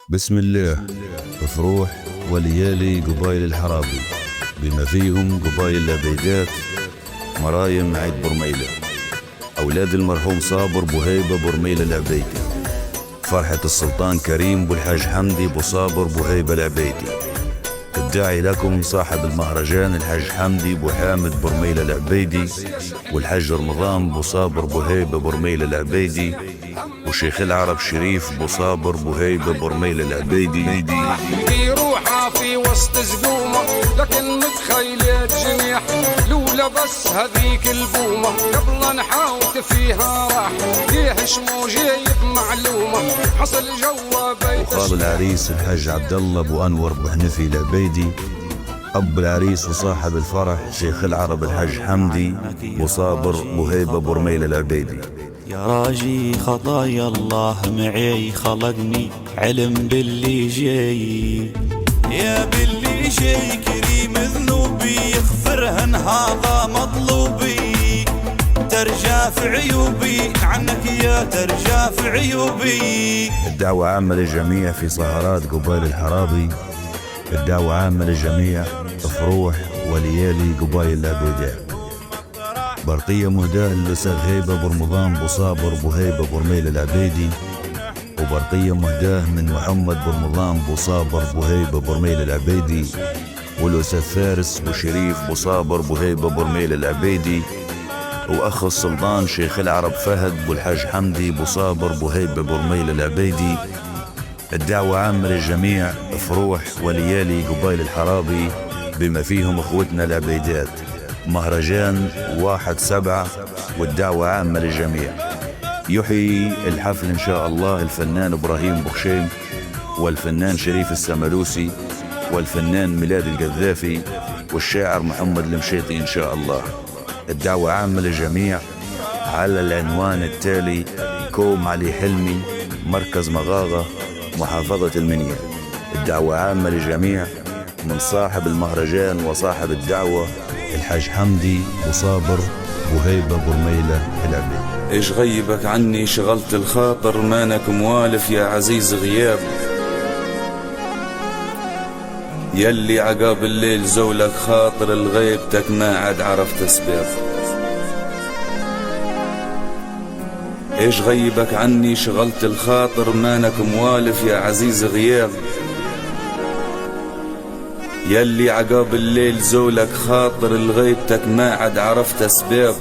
بسم الله. فروح وليالي قبايل الحرابي بما فيهم قبايل العبيدات مرايم عيد برميلة، أولاد المرحوم صابر بوهيبة برميلة العبيدي، فرحة السلطان كريم بوالحاج حمدي بوصابر بوهيبة العبيدي. الداعي لكم صاحب المهرجان الحاج حمدي بوحامد برميلة العبيدي، والحاج رمضان بوصابر بوهيبة برميلة العبيدي، وشيخ العرب شريف بوصابر بوهيبة برميلة العبيدي. روحها في وسط زقومة لكن متخيلة جنيح، لولا بس هذيك البومة قبل نحاوت فيها راح ليش مو جايب معلومة حصل جوا بيت. وخال العريس الحاج عبد الله ابو انور بحنفي العبيدي، اب العريس وصاحب الفرح شيخ العرب الحاج حمدي بوصابر بوهيبة برميلة العبيدي. يا راجي خطايا الله معي خلقني علم باللي جاي، يا باللي جاي كريم ذنوبي يغفرهن هذا مطلوبي، ترجى في عيوبي عنك يا ترجى في عيوبي. الدعوة عامة للجميع في سهرات قبايل الحرابي، الدعوة عامة للجميع فروح وليالي قبايل العبيدات. برقية مهداة للأستاذ هيبة برمضان بوصابر بوهيبة برميلة العبيدي، وبرقية مهداة من محمد برمضان بوصابر بوهيبة برميلة العبيدي، والأستاذ فارس وشريف بوصابر بوهيبة برميلة العبيدي، وأخ السلطان شيخ العرب فهد والحاج حمدي بوصابر بوهيبة برميلة العبيدي. الدعوة عامة للجميع فروح وليالي قبايل الحرابي بما فيهم اخوتنا العبيدات، مهرجان 1/7، والدعوة عامة للجميع. يحيي الحفل إن شاء الله الفنان إبراهيم بخشيم، والفنان شريف السملوسي، والفنان ميلاد القذافي، والشاعر محمد المشيطي إن شاء الله. الدعوة عامة للجميع على العنوان التالي: كوم علي حلمي، مركز مغاغة، محافظة المنيا. الدعوة عامة للجميع من صاحب المهرجان وصاحب الدعوة الحاج حمدي وصابر بوهيبة برميلة العبيدي. ايش غيبك عني شغلت الخاطر مانك موالف يا عزيز غياب، يلي عقاب الليل زولك خاطر الغيبتك ما عاد عرفت اسباب. ايش غيبك عني شغلت الخاطر مانك موالف يا عزيز غياب، يلي عقاب الليل زولك خاطر الغيبتك ما عاد عرفت اسباب.